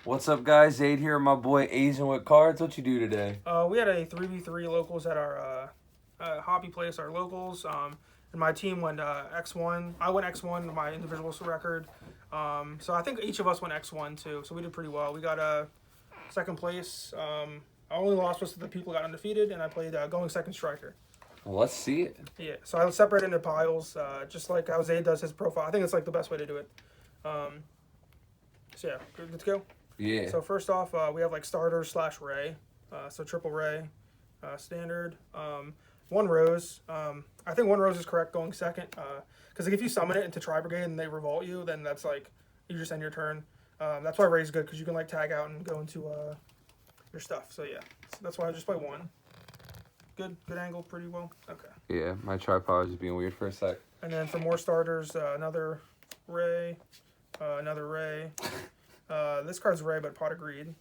What's up, guys? Aid here, my boy AznWithCards. What you do today? We had a 3v3 locals at our hobby place, our locals. And my team went X1. I went X1, my individual record. So I think each of us went X1 too. So we did pretty well. We got second place. Our only loss was to the people who got undefeated, and I played going second striker. Well, let's see it. Yeah, so I separated into piles, just like how Zayd does his profile. I think it's like the best way to do it. So yeah, good to go. Yeah. So first off, we have like starters / Ray. So triple Ray, standard. One Rose. I think one Rose is correct going second. Because like if you summon it into Tri Brigade and they revolt you, then that's like, you just end your turn. That's why Ray's good, because you can like tag out and go into your stuff. So yeah, so that's why I just play one. Good angle, pretty well. Okay. Yeah, my tripod was just being weird for a sec. And then for more starters, another Ray, another Ray. This card's Ray, but Pot of Greed.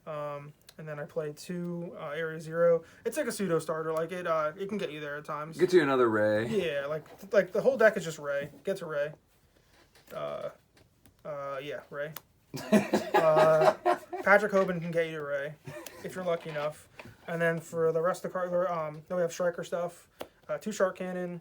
And then I play two Area 0. It's like a pseudo starter. Like it can get you there at times. Get you another Ray. Yeah, like the whole deck is just Ray. Get to Ray. Yeah, Ray. Patrick Hoban can get you to Ray if you're lucky enough. And then for the rest of the card, then we have striker stuff. 2 Shark Cannon,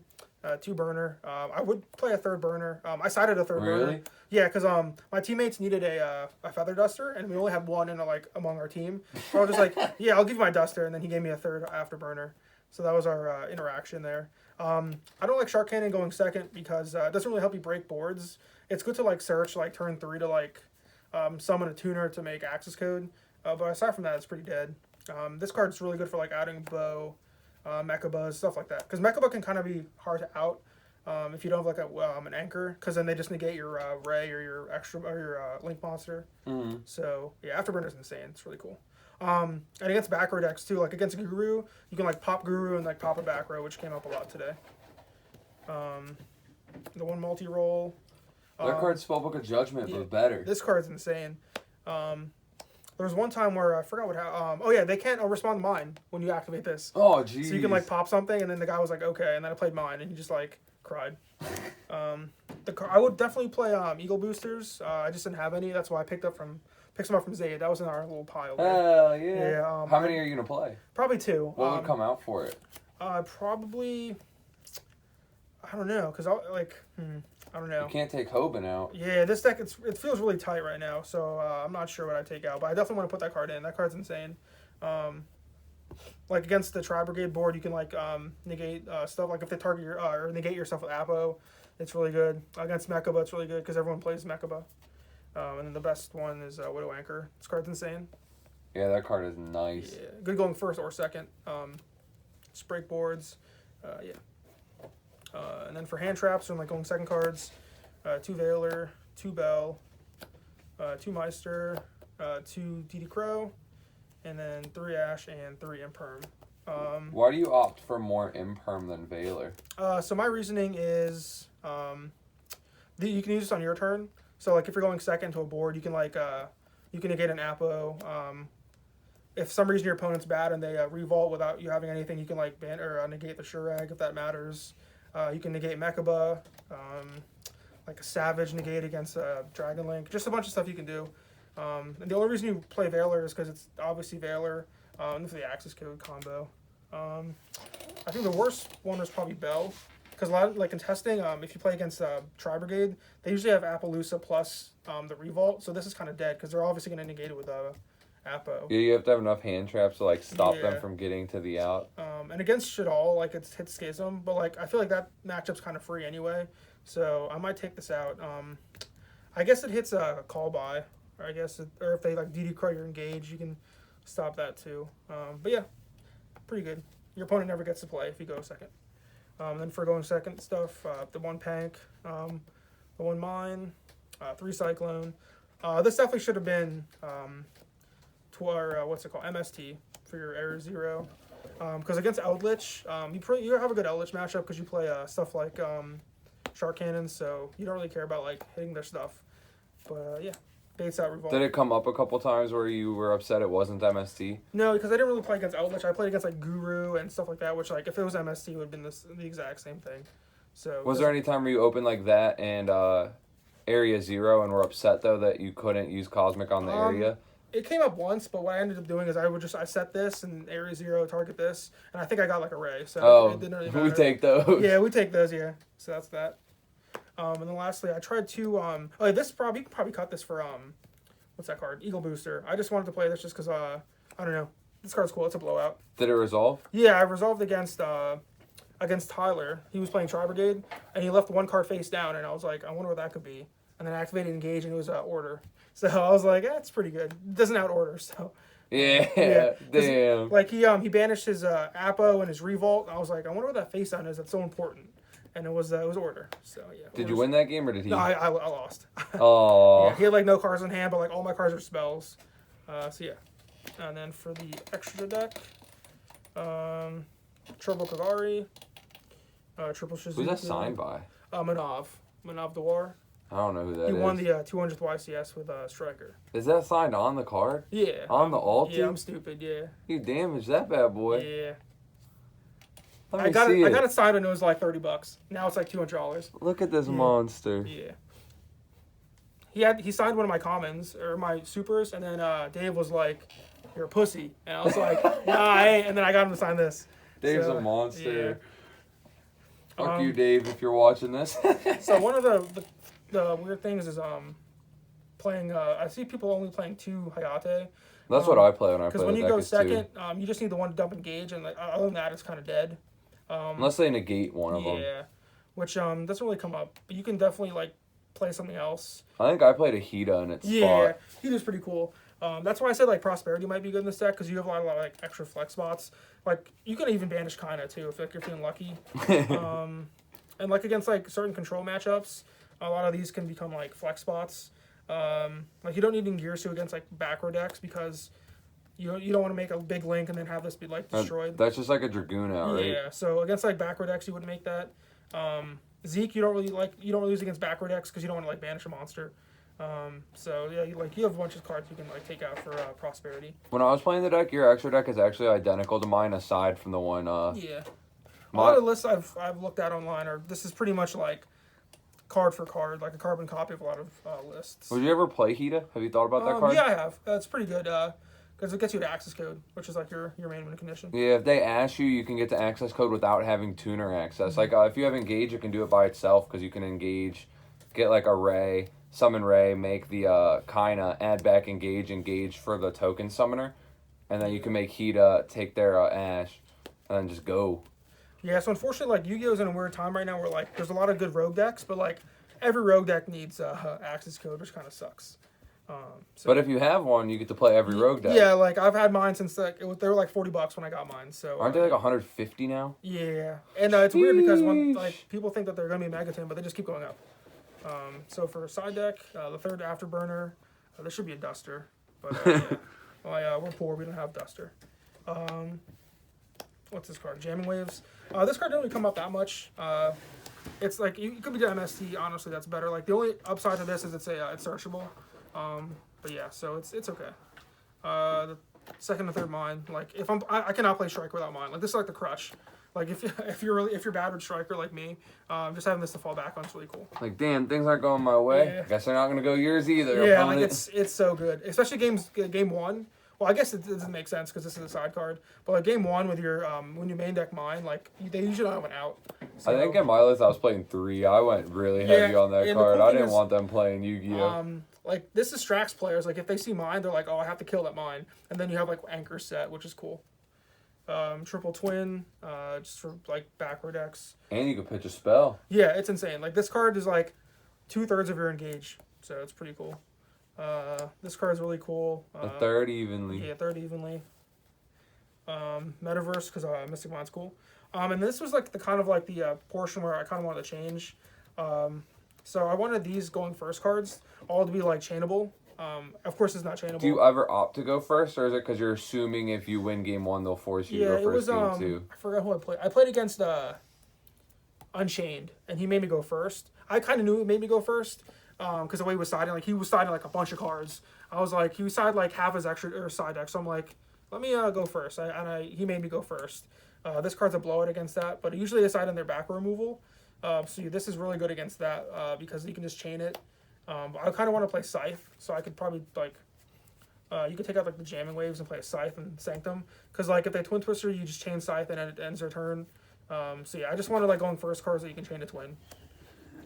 2 Burner. I would play a third Burner. I sided a third Burner. Yeah, because my teammates needed a Feather Duster, and we only had one among our team. So I was just like, yeah, I'll give you my Duster, and then he gave me a third Afterburner. So that was our interaction there. I don't like Shark Cannon going second because it doesn't really help you break boards. It's good to like search like turn 3 to like summon a tuner to make access code. But aside from that, it's pretty dead. This card's really good for like outing Bow, Mechabuzz, stuff like that. Because Mechabuzz can kind of be hard to out if you don't have like an anchor, because then they just negate your Ray or your extra or your Link Monster. Mm-hmm. So yeah, Afterburner's insane. It's really cool. And against back row decks too, like against Guru, you can like pop Guru and like pop a back row, which came up a lot today. The one multi-roll. That card's Spellbook of Judgment, but better. This card's insane. There was one time where I forgot what happened. Oh yeah, they can't respond to mine when you activate this. Oh geez. So you can like pop something, and then the guy was like, okay, and then I played mine, and he just like cried. I would definitely play Eagle Boosters. I just didn't have any. That's why I picked some up from Zayd. That was in our little pile. Hell yeah. Yeah. How many are you gonna play? Probably 2. What would come out for it? Probably. I don't know, cause I don't know. You can't take Hoban out. Yeah, this deck it feels really tight right now, so I'm not sure what I take out, but I definitely want to put that card in. That card's insane. Like against the Tri Brigade board, you can like negate stuff. Like if they target your or negate yourself with Apo, it's really good. Against Mechaba, it's really good because everyone plays Mechaba. And then the best one is Widow Anchor. This card's insane. Yeah, that card is nice. Yeah, good going first or second. Break boards. Yeah. And then for hand traps, I'm like going second cards. 2 Veiler, 2 Bell, 2 Meister, 2 DD Crow, and then 3 Ash and 3 Imperm. Why do you opt for more Imperm than Veiler? So my reasoning is you can use this on your turn. So like if you're going second to a board, you can like you can negate an Apo. If for some reason your opponent's bad and they revolt without you having anything, you can like ban or negate the Shurag if that matters. You can negate Mechaba, like a Savage negate against Dragon Link. Just a bunch of stuff you can do. And the only reason you play Veiler is because it's obviously Veiler for the Access Code combo. I think the worst one was probably Bell. Because a lot of, like in testing, if you play against Tri Brigade, they usually have Appaloosa plus the Revolt. So this is kind of dead because they're obviously going to negate it with Apo. Yeah, you have to have enough hand traps to like stop them from getting to the out. And against Shadal, like it's hit Schism, but like I feel like that matchup's kind of free anyway, so I might take this out. I guess it hits a call by, or or if they like DD Crow your engage, you can stop that too. But yeah, pretty good. Your opponent never gets to play if you go second. Then for going second stuff, the 1 Pank, the 1 Mine, 3 Cyclone. This definitely should have been to our what's it called, MST for your Area 0. Because against Eldritch, you have a good Eldritch matchup because you play stuff like Shark Cannon, so you don't really care about like hitting their stuff. But yeah, baits out Revolt. Did it come up a couple times where you were upset it wasn't MST? No, because I didn't really play against Eldritch. I played against like Guru and stuff like that, which like if it was MST, it would have been the exact same thing. So was there any time where you opened like that and Area 0 and were upset though that you couldn't use Cosmic on the area? It came up once, but what I ended up doing is I set this and Area 0 target this, and I think I got like a Ray, so it didn't really matter. We take those. Yeah, we take those. Yeah, so that's that. And then lastly, I tried to this you can probably cut this for what's that card? Eagle Booster. I just wanted to play this just because I don't know. This card's cool. It's a blowout. Did it resolve? Yeah, I resolved against Tyler. He was playing Tri Brigade, and he left one card face down, and I was like, I wonder what that could be. And then I activated Engage, and it was Order. So I was like, it's pretty good. It doesn't out Order, so. Yeah, damn. Like he banished his Apo and his Revolt. I was like, I wonder what that face down is. That's so important. And it was Order. So yeah. Did you win that game or did he? No, I lost. Oh. Yeah, he had like no cards in hand, but like all my cards are spells. So yeah. And then for the extra deck, Turbo Kagari, Triple Shizuku. Who's that signed by? Manav Dewar. I don't know who that is. He won the 200th YCS with Striker. Is that signed on the card? Yeah. On the alt? Yeah, I'm stupid. Yeah. You damaged that bad boy. Yeah. I got it signed and it was like $30. Now it's like $200. Look at this monster. Yeah. He signed one of my commons or my supers, and then Dave was like, "You're a pussy," and I was like, "Nah, I ain't." And then I got him to sign this. Dave's a monster. Yeah. Fuck you, Dave, if you're watching this. So one of the weird things is playing. I see people only playing 2 Hayate. That's what I play when I play. Because when you go second, you just need the one to dump Engage, and like other than that, it's kind of dead. Unless they negate one of them. Yeah, which doesn't really come up. But you can definitely like play something else. I think I played a Hida in its spot. Yeah, Hida's pretty cool. That's why I said like Prosperity might be good in this deck because you have a lot of like extra flex spots. Like you can even banish Kaina too if like you're feeling lucky. And like against like certain control matchups, a lot of these can become like flex spots. Like you don't need Ngirsu against like backrow decks because you don't want to make a big link and then have this be like destroyed. That's just like a Dragoon out, right? Yeah. So against like backrow decks, you wouldn't make that. Zeke, you don't really use against backrow decks because you don't want to like banish a monster. So yeah, you have a bunch of cards you can like take out for Prosperity. When I was playing the deck, your extra deck is actually identical to mine, aside from the one. Yeah. A lot of lists I've looked at online are this is pretty much like card for card, like a carbon copy of a lot of lists. Would you ever play Hida? Have you thought about that card? Yeah, I have. It's pretty good because it gets you to access code, which is like your main win condition. Yeah, if they ask you, you can get to access code without having tuner access. Mm-hmm. Like if you have Engage, it can do it by itself because you can Engage, get like a Ray, summon Ray, make the Kaina, add back Engage for the token summoner, and then you can make Hida take their Ash, and then just go. Yeah, so unfortunately, like Yu-Gi-Oh's in a weird time right now where like there's a lot of good rogue decks, but like every rogue deck needs access code, which kind of sucks. But if you have one, you get to play every rogue deck. Yeah, like I've had mine since like they were like $40 when I got mine. So aren't they like 150 now? Yeah, and it's weird because when like people think that they're gonna be Megaton, but they just keep going up. So for side deck, the third Afterburner, there should be a Duster, but yeah, we're poor, we don't have Duster. What's this card? Jamming Waves. This card didn't really come up that much. It's like you could be doing MST. Honestly, that's better. Like the only upside to this is it's searchable. But yeah, so it's okay. The second and third mine. Like if I cannot play Striker without mine. Like this is like the crutch. Like if you're bad with Striker like me, just having this to fall back on is really cool. Like damn, things aren't going my way. Yeah. Guess they're not gonna go yours either. Yeah, like it's so good, especially game one. Well, I guess it doesn't make sense because this is a side card. But like game one with your when you main deck mine, like they usually don't have an out. So, I think in my list I was playing 3. I went really heavy on that card. I didn't want them playing Yu-Gi-Oh. Like this is Strax players. Like if they see mine, they're like, oh, I have to kill that mine. And then you have like Anchor set, which is cool. Triple Twin, just for like backrow decks. And you could pitch a spell. Yeah, it's insane. Like this card is like 2/3 of your Engage, so it's pretty cool. This card is really cool. A third evenly. Yeah, third evenly. Metaverse, because Mystic Mind's cool. And this was like the kind of like the portion where I kind of wanted to change. So I wanted these going first cards all to be like chainable. Of course, it's not chainable. Do you ever opt to go first, or is it because you're assuming if you win game 1, they'll force you to go first game 2? I forgot who I played. I played against Unchained, and he made me go first. I kind of knew he made me go first. Because the way he was siding, like he was siding like a bunch of cards. I was like, he was siding like half his extra or side deck. So I'm like, let me go first. He made me go first. This card's a blowout against that, but usually they side on their back removal. So this is really good against that because you can just chain it, But I kind of want to play Scythe, so I could probably like. You could take out like the jamming waves and play a Scythe and Sanctum, because like if they Twin Twister, you just chain Scythe and it ends their turn. So yeah, I just want to like going first cards that you can chain a twin.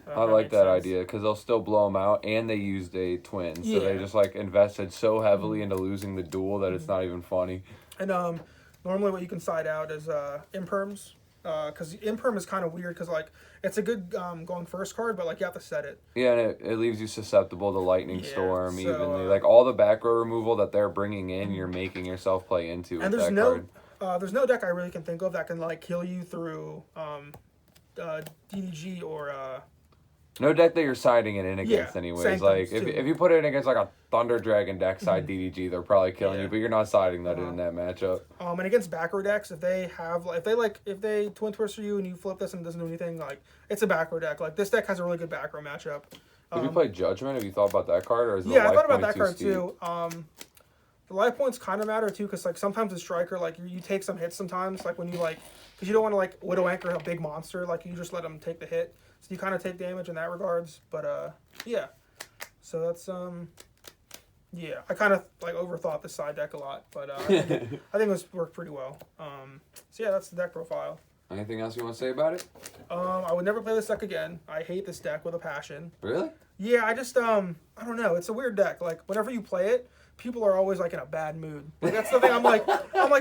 I like that idea because they'll still blow them out, and they used a twin, so they just like invested so heavily into losing the duel that it's not even funny. And normally what you can side out is imperms, because imperm is kind of weird because like it's a good going first card, but like you have to set it. Yeah, and it leaves you susceptible to lightning storm so, evenly. Like all the back row removal that they're bringing in, you're making yourself play into. And with there's no deck I really can think of that can like kill you through DDG or. No deck that you're siding it in against, anyways. Sanctums like too. if you put it in against like a Thunder Dragon deck side DDG, they're probably killing you, but you're not siding that in that matchup. And against back row decks, if they Twin Twister you and you flip this and it doesn't do anything, like it's a back row deck. Like this deck has a really good back row matchup. Have you played Judgment? Have you thought about that card, or is I thought about that card too. The life points kind of matter too, because like sometimes the striker like you take some hits sometimes, like when you like because you don't want to like Widow Anchor a big monster, like you just let them take the hit. So you kind of take damage in that regards, but yeah. So that's yeah. I kind of like overthought the side deck a lot, but I think it was worked pretty well. So yeah, that's the deck profile. Anything else you want to say about it? I would never play this deck again. I hate this deck with a passion. Really? Yeah, I just I don't know. It's a weird deck. Like whenever you play it, people are always like in a bad mood. Like that's the thing. I'm like,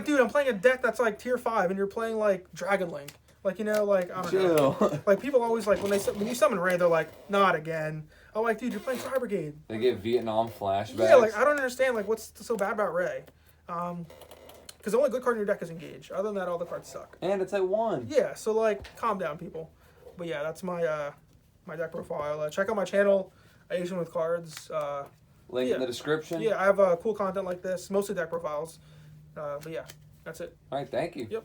dude, I'm playing a deck that's like tier 5, and you're playing like Dragon Link. Like, you know, like, I don't know. Like, people always, like, when you summon Ray, they're like, not again. I'm like, dude, you're playing Tri Brigade. They get Vietnam flashbacks. Yeah, like, I don't understand, like, what's so bad about Ray? Because the only good card in your deck is Engage. Other than that, all the cards suck. And it's at 1. Yeah, so, like, calm down, people. But, yeah, that's my my deck profile. Check out my channel, AznWithCards. Link in the description. Yeah, I have cool content like this, mostly deck profiles. But, yeah, that's it. All right, thank you. Yep.